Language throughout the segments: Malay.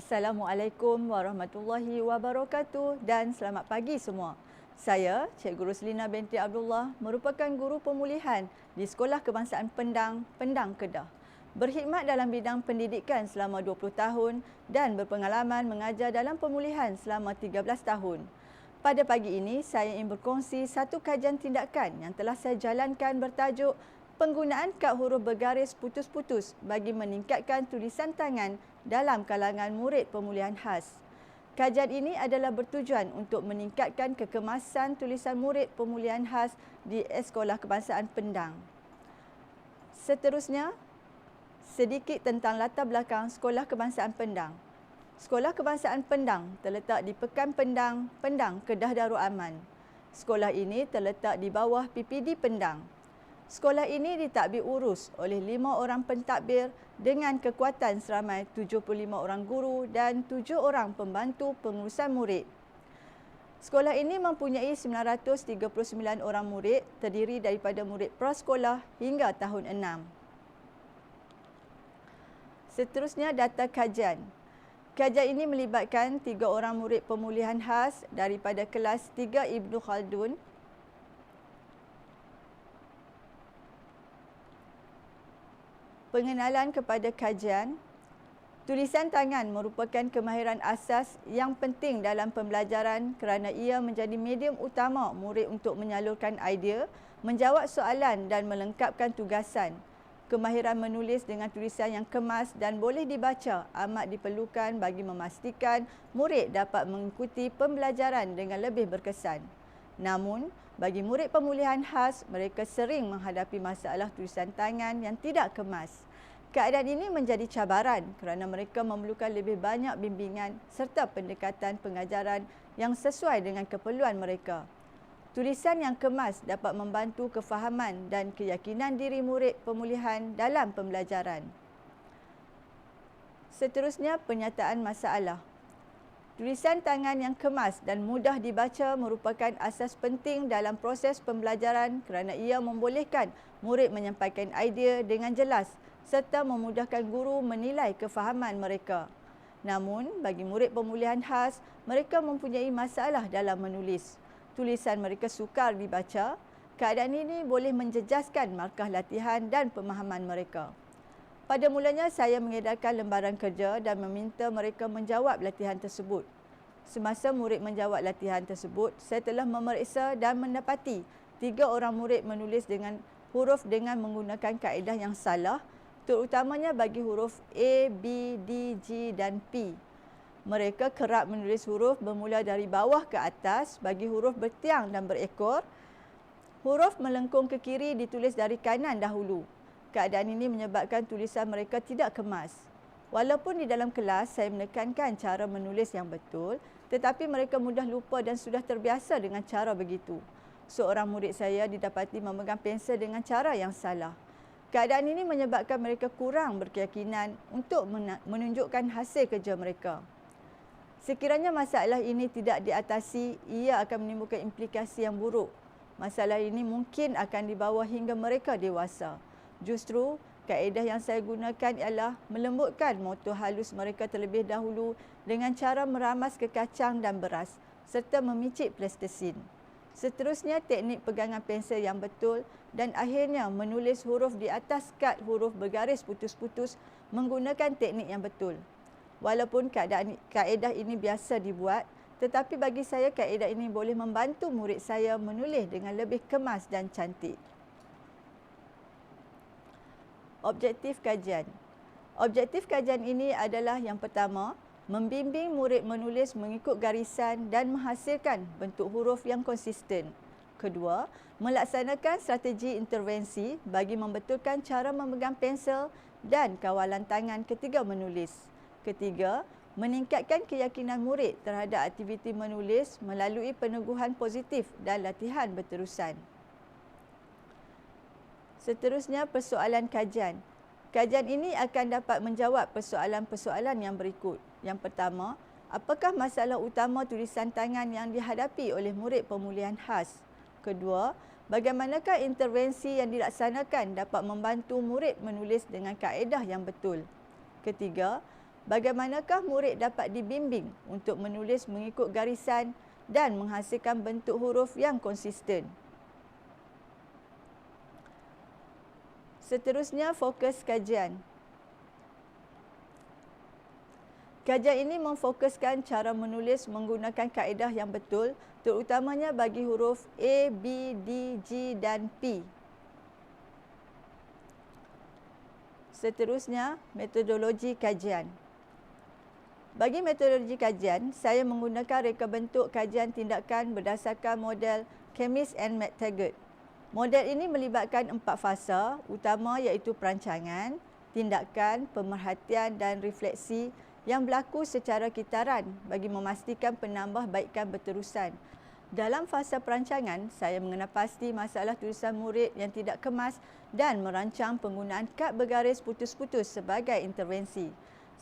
Assalamualaikum warahmatullahi wabarakatuh dan selamat pagi semua. Saya, Cikgu Roslina binti Abdullah, merupakan guru pemulihan di Sekolah Kebangsaan Pendang, Pendang, Kedah. Berkhidmat dalam bidang pendidikan selama 20 tahun dan berpengalaman mengajar dalam pemulihan selama 13 tahun. Pada pagi ini, saya ingin berkongsi satu kajian tindakan yang telah saya jalankan bertajuk Penggunaan kad huruf bergaris putus-putus bagi meningkatkan tulisan tangan dalam kalangan murid pemulihan khas. Kajian ini adalah bertujuan untuk meningkatkan kekemasan tulisan murid pemulihan khas di Sekolah Kebangsaan Pendang. Seterusnya, sedikit tentang latar belakang Sekolah Kebangsaan Pendang. Sekolah Kebangsaan Pendang terletak di Pekan Pendang, Pendang, Kedah Darul Aman. Sekolah ini terletak di bawah PPD Pendang. Sekolah ini ditadbir urus oleh 5 orang pentadbir dengan kekuatan seramai 75 orang guru dan 7 orang pembantu pengurusan murid. Sekolah ini mempunyai 939 orang murid terdiri daripada murid prasekolah hingga tahun 6. Seterusnya data kajian. Kajian ini melibatkan 3 orang murid pemulihan khas daripada kelas 3 Ibnu Khaldun, pengenalan kepada kajian. Tulisan tangan merupakan kemahiran asas yang penting dalam pembelajaran kerana ia menjadi medium utama murid untuk menyalurkan idea, menjawab soalan dan melengkapkan tugasan. Kemahiran menulis dengan tulisan yang kemas dan boleh dibaca amat diperlukan bagi memastikan murid dapat mengikuti pembelajaran dengan lebih berkesan. Namun, bagi murid pemulihan khas, mereka sering menghadapi masalah tulisan tangan yang tidak kemas. Keadaan ini menjadi cabaran kerana mereka memerlukan lebih banyak bimbingan serta pendekatan pengajaran yang sesuai dengan keperluan mereka. Tulisan yang kemas dapat membantu kefahaman dan keyakinan diri murid pemulihan dalam pembelajaran. Seterusnya, penyataan masalah. Tulisan tangan yang kemas dan mudah dibaca merupakan asas penting dalam proses pembelajaran kerana ia membolehkan murid menyampaikan idea dengan jelas serta memudahkan guru menilai kefahaman mereka. Namun, bagi murid pemulihan khas, mereka mempunyai masalah dalam menulis. Tulisan mereka sukar dibaca. Keadaan ini boleh menjejaskan markah latihan dan pemahaman mereka. Pada mulanya, saya mengedarkan lembaran kerja dan meminta mereka menjawab latihan tersebut. Semasa murid menjawab latihan tersebut, saya telah memeriksa dan mendapati 3 orang murid menulis dengan huruf dengan menggunakan kaedah yang salah, terutamanya bagi huruf A, B, D, G dan P. Mereka kerap menulis huruf bermula dari bawah ke atas bagi huruf bertiang dan berekor. Huruf melengkung ke kiri ditulis dari kanan dahulu. Keadaan ini menyebabkan tulisan mereka tidak kemas. Walaupun di dalam kelas saya menekankan cara menulis yang betul, tetapi mereka mudah lupa dan sudah terbiasa dengan cara begitu. Seorang murid saya didapati memegang pensel dengan cara yang salah. Keadaan ini menyebabkan mereka kurang berkeyakinan untuk menunjukkan hasil kerja mereka. Sekiranya masalah ini tidak diatasi, ia akan menimbulkan implikasi yang buruk. Masalah ini mungkin akan dibawa hingga mereka dewasa. Justru, kaedah yang saya gunakan ialah melembutkan motor halus mereka terlebih dahulu dengan cara meramas ke kacang dan beras serta memicit plastisin. Seterusnya, teknik pegangan pensel yang betul dan akhirnya menulis huruf di atas kad huruf bergaris putus-putus menggunakan teknik yang betul. Walaupun kaedah ini biasa dibuat, tetapi bagi saya kaedah ini boleh membantu murid saya menulis dengan lebih kemas dan cantik. Objektif kajian. Objektif kajian ini adalah yang pertama, membimbing murid menulis mengikut garisan dan menghasilkan bentuk huruf yang konsisten. Kedua, melaksanakan strategi intervensi bagi membetulkan cara memegang pensel dan kawalan tangan ketika menulis. Ketiga, meningkatkan keyakinan murid terhadap aktiviti menulis melalui peneguhan positif dan latihan berterusan. Seterusnya, persoalan kajian. Kajian ini akan dapat menjawab persoalan-persoalan yang berikut. Yang pertama, apakah masalah utama tulisan tangan yang dihadapi oleh murid pemulihan khas? Kedua, bagaimanakah intervensi yang dilaksanakan dapat membantu murid menulis dengan kaedah yang betul? Ketiga, bagaimanakah murid dapat dibimbing untuk menulis mengikut garisan dan menghasilkan bentuk huruf yang konsisten. Seterusnya, fokus kajian. Kajian ini memfokuskan cara menulis menggunakan kaedah yang betul, terutamanya bagi huruf A, B, D, G dan P. Seterusnya, metodologi kajian. Bagi metodologi kajian, saya menggunakan reka bentuk kajian tindakan berdasarkan model Chemist and McTaggart. Model ini melibatkan 4 fasa utama iaitu perancangan, tindakan, pemerhatian dan refleksi yang berlaku secara kitaran bagi memastikan penambahbaikan berterusan. Dalam fasa perancangan, saya mengenal pasti masalah tulisan murid yang tidak kemas dan merancang penggunaan kad bergaris putus-putus sebagai intervensi.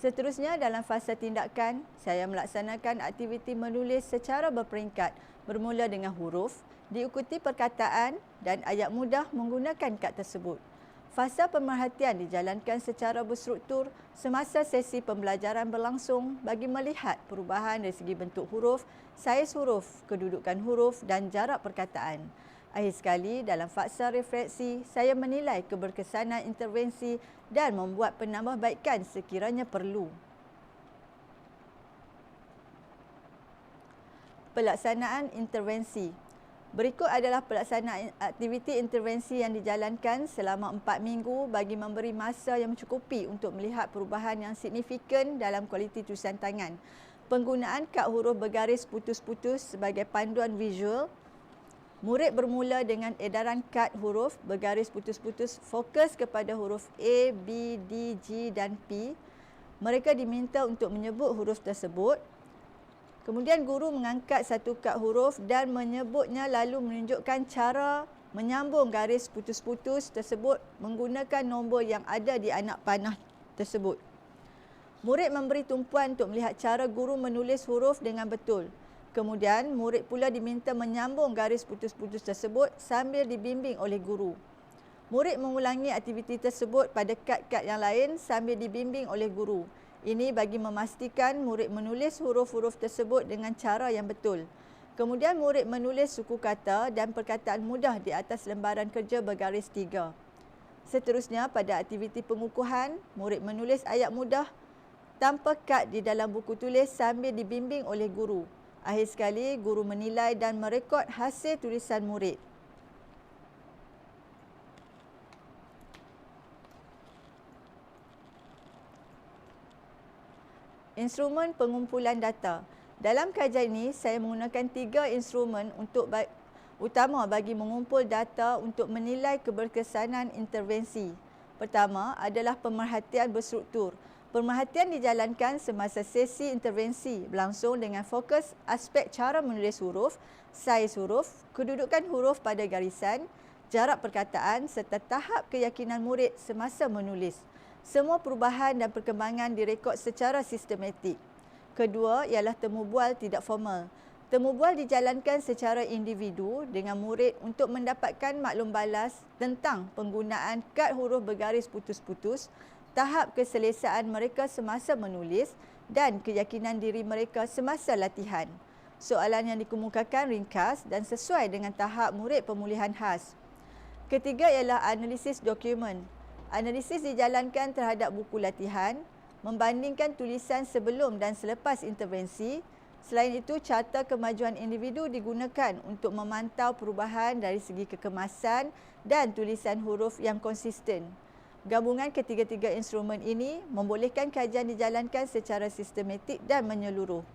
Seterusnya, dalam fasa tindakan, saya melaksanakan aktiviti menulis secara berperingkat bermula dengan huruf, diikuti perkataan dan ayat mudah menggunakan kad tersebut. Fasa pemerhatian dijalankan secara berstruktur semasa sesi pembelajaran berlangsung bagi melihat perubahan dari segi bentuk huruf, saiz huruf, kedudukan huruf dan jarak perkataan. Akhir sekali, dalam fasa refleksi, saya menilai keberkesanan intervensi dan membuat penambahbaikan sekiranya perlu. Pelaksanaan intervensi. Berikut adalah pelaksanaan aktiviti intervensi yang dijalankan selama 4 minggu bagi memberi masa yang mencukupi untuk melihat perubahan yang signifikan dalam kualiti tulisan tangan. Penggunaan kad huruf bergaris putus-putus sebagai panduan visual. Murid bermula dengan edaran kad huruf bergaris putus-putus fokus kepada huruf A, B, D, G dan P. Mereka diminta untuk menyebut huruf tersebut. Kemudian guru mengangkat satu kad huruf dan menyebutnya lalu menunjukkan cara menyambung garis putus-putus tersebut menggunakan nombor yang ada di anak panah tersebut. Murid memberi tumpuan untuk melihat cara guru menulis huruf dengan betul. Kemudian murid pula diminta menyambung garis putus-putus tersebut sambil dibimbing oleh guru. Murid mengulangi aktiviti tersebut pada kad-kad yang lain sambil dibimbing oleh guru. Ini bagi memastikan murid menulis huruf-huruf tersebut dengan cara yang betul. Kemudian murid menulis suku kata dan perkataan mudah di atas lembaran kerja bergaris 3. Seterusnya, pada aktiviti pengukuhan, murid menulis ayat mudah tanpa kad di dalam buku tulis sambil dibimbing oleh guru. Akhir sekali, guru menilai dan merekod hasil tulisan murid. Instrumen pengumpulan data. Dalam kajian ini, saya menggunakan 3 instrumen utama bagi mengumpul data untuk menilai keberkesanan intervensi. Pertama adalah pemerhatian berstruktur. Pemerhatian dijalankan semasa sesi intervensi berlangsung dengan fokus aspek cara menulis huruf, saiz huruf, kedudukan huruf pada garisan, jarak perkataan serta tahap keyakinan murid semasa menulis. Semua perubahan dan perkembangan direkod secara sistematik. Kedua ialah temu bual tidak formal. Temu bual dijalankan secara individu dengan murid untuk mendapatkan maklum balas tentang penggunaan kad huruf bergaris putus-putus, tahap keselesaan mereka semasa menulis dan keyakinan diri mereka semasa latihan. Soalan yang dikemukakan ringkas dan sesuai dengan tahap murid pemulihan khas. Ketiga ialah analisis dokumen. Analisis dijalankan terhadap buku latihan, membandingkan tulisan sebelum dan selepas intervensi. Selain itu, carta kemajuan individu digunakan untuk memantau perubahan dari segi kekemasan dan tulisan huruf yang konsisten. Gabungan ketiga-tiga instrumen ini membolehkan kajian dijalankan secara sistematik dan menyeluruh.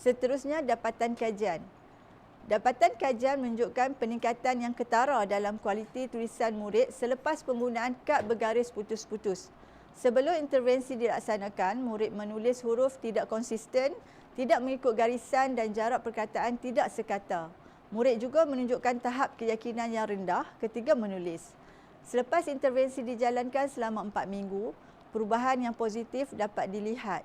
Seterusnya, dapatan kajian. Dapatan kajian menunjukkan peningkatan yang ketara dalam kualiti tulisan murid selepas penggunaan kad bergaris putus-putus. Sebelum intervensi dilaksanakan, murid menulis huruf tidak konsisten, tidak mengikut garisan dan jarak perkataan tidak sekata. Murid juga menunjukkan tahap keyakinan yang rendah ketika menulis. Selepas intervensi dijalankan selama 4 minggu, perubahan yang positif dapat dilihat.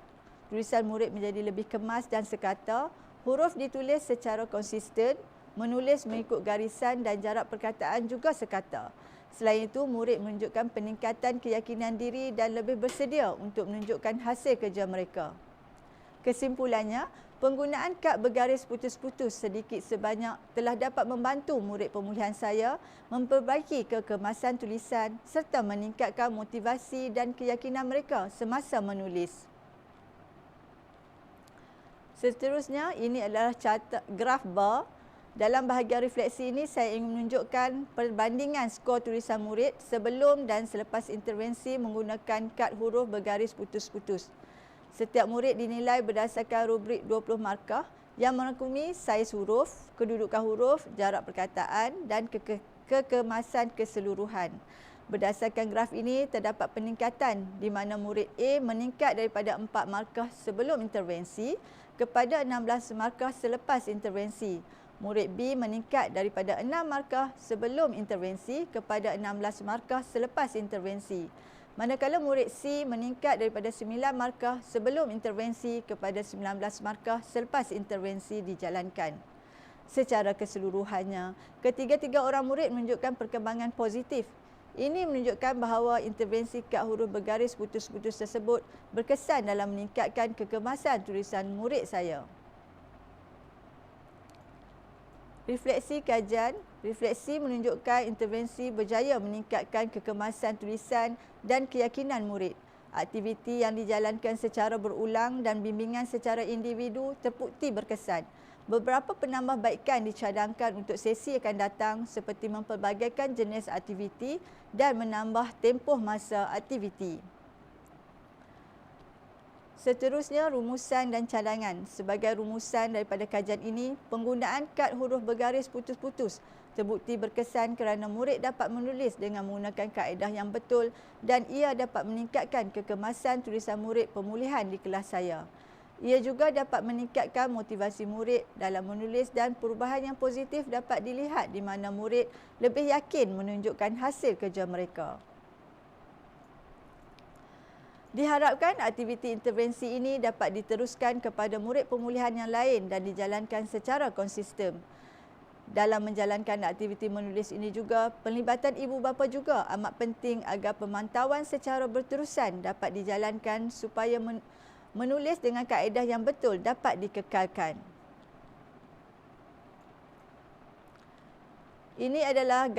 Tulisan murid menjadi lebih kemas dan sekata, huruf ditulis secara konsisten, menulis mengikut garisan dan jarak perkataan juga sekata. Selain itu, murid menunjukkan peningkatan keyakinan diri dan lebih bersedia untuk menunjukkan hasil kerja mereka. Kesimpulannya, penggunaan kad bergaris putus-putus sedikit sebanyak telah dapat membantu murid pemulihan saya memperbaiki kekemasan tulisan serta meningkatkan motivasi dan keyakinan mereka semasa menulis. Seterusnya, ini adalah graf bar. Dalam bahagian refleksi ini, saya ingin menunjukkan perbandingan skor tulisan murid sebelum dan selepas intervensi menggunakan kad huruf bergaris putus-putus. Setiap murid dinilai berdasarkan rubrik 20 markah yang merangkumi saiz huruf, kedudukan huruf, jarak perkataan dan kekemasan keseluruhan. Berdasarkan graf ini, terdapat peningkatan di mana murid A meningkat daripada 4 markah sebelum intervensi kepada 16 markah selepas intervensi. Murid B meningkat daripada 6 markah sebelum intervensi kepada 16 markah selepas intervensi. Manakala murid C meningkat daripada 9 markah sebelum intervensi kepada 19 markah selepas intervensi dijalankan. Secara keseluruhannya, ketiga-tiga orang murid menunjukkan perkembangan positif. Ini menunjukkan bahawa intervensi kad huruf bergaris putus-putus tersebut berkesan dalam meningkatkan kekemasan tulisan murid saya. Refleksi kajian. Refleksi menunjukkan intervensi berjaya meningkatkan kekemasan tulisan dan keyakinan murid. Aktiviti yang dijalankan secara berulang dan bimbingan secara individu terbukti berkesan. Beberapa penambahbaikan dicadangkan untuk sesi akan datang seperti mempelbagaikan jenis aktiviti dan menambah tempoh masa aktiviti. Seterusnya, rumusan dan cadangan. Sebagai rumusan daripada kajian ini, penggunaan kad huruf bergaris putus-putus terbukti berkesan kerana murid dapat menulis dengan menggunakan kaedah yang betul dan ia dapat meningkatkan kekemasan tulisan murid pemulihan di kelas saya. Ia juga dapat meningkatkan motivasi murid dalam menulis dan perubahan yang positif dapat dilihat di mana murid lebih yakin menunjukkan hasil kerja mereka. Diharapkan aktiviti intervensi ini dapat diteruskan kepada murid pemulihan yang lain dan dijalankan secara konsisten. Dalam menjalankan aktiviti menulis ini juga, pelibatan ibu bapa juga amat penting agar pemantauan secara berterusan dapat dijalankan supaya menulis dengan kaedah yang betul dapat dikekalkan. Ini adalah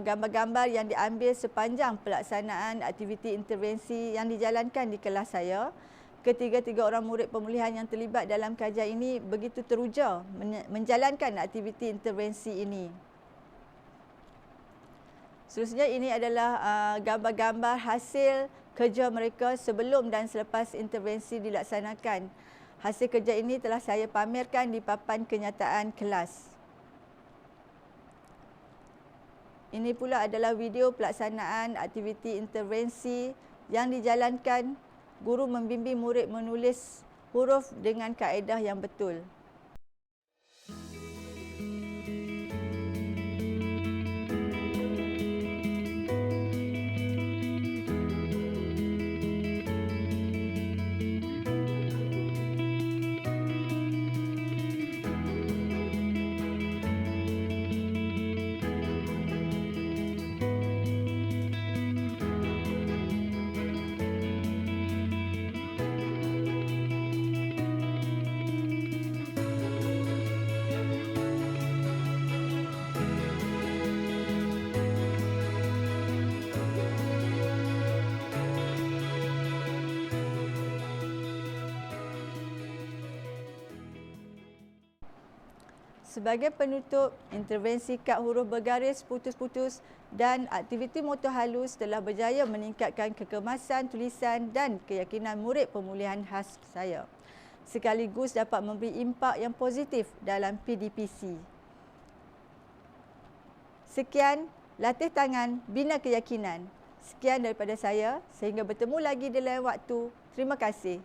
gambar-gambar yang diambil sepanjang pelaksanaan aktiviti intervensi yang dijalankan di kelas saya. Ketiga-tiga orang murid pemulihan yang terlibat dalam kajian ini begitu teruja menjalankan aktiviti intervensi ini. Seterusnya, ini adalah gambar-gambar hasil kerja mereka sebelum dan selepas intervensi dilaksanakan. Hasil kerja ini telah saya pamerkan di papan kenyataan kelas. Ini pula adalah video pelaksanaan aktiviti intervensi yang dijalankan. Guru membimbing murid menulis huruf dengan kaedah yang betul. Sebagai penutup, intervensi kad huruf bergaris putus-putus dan aktiviti motor halus telah berjaya meningkatkan kekemasan tulisan dan keyakinan murid pemulihan khas saya. Sekaligus dapat memberi impak yang positif dalam PDPC. Sekian, latih tangan, bina keyakinan. Sekian daripada saya, sehingga bertemu lagi di lain waktu. Terima kasih.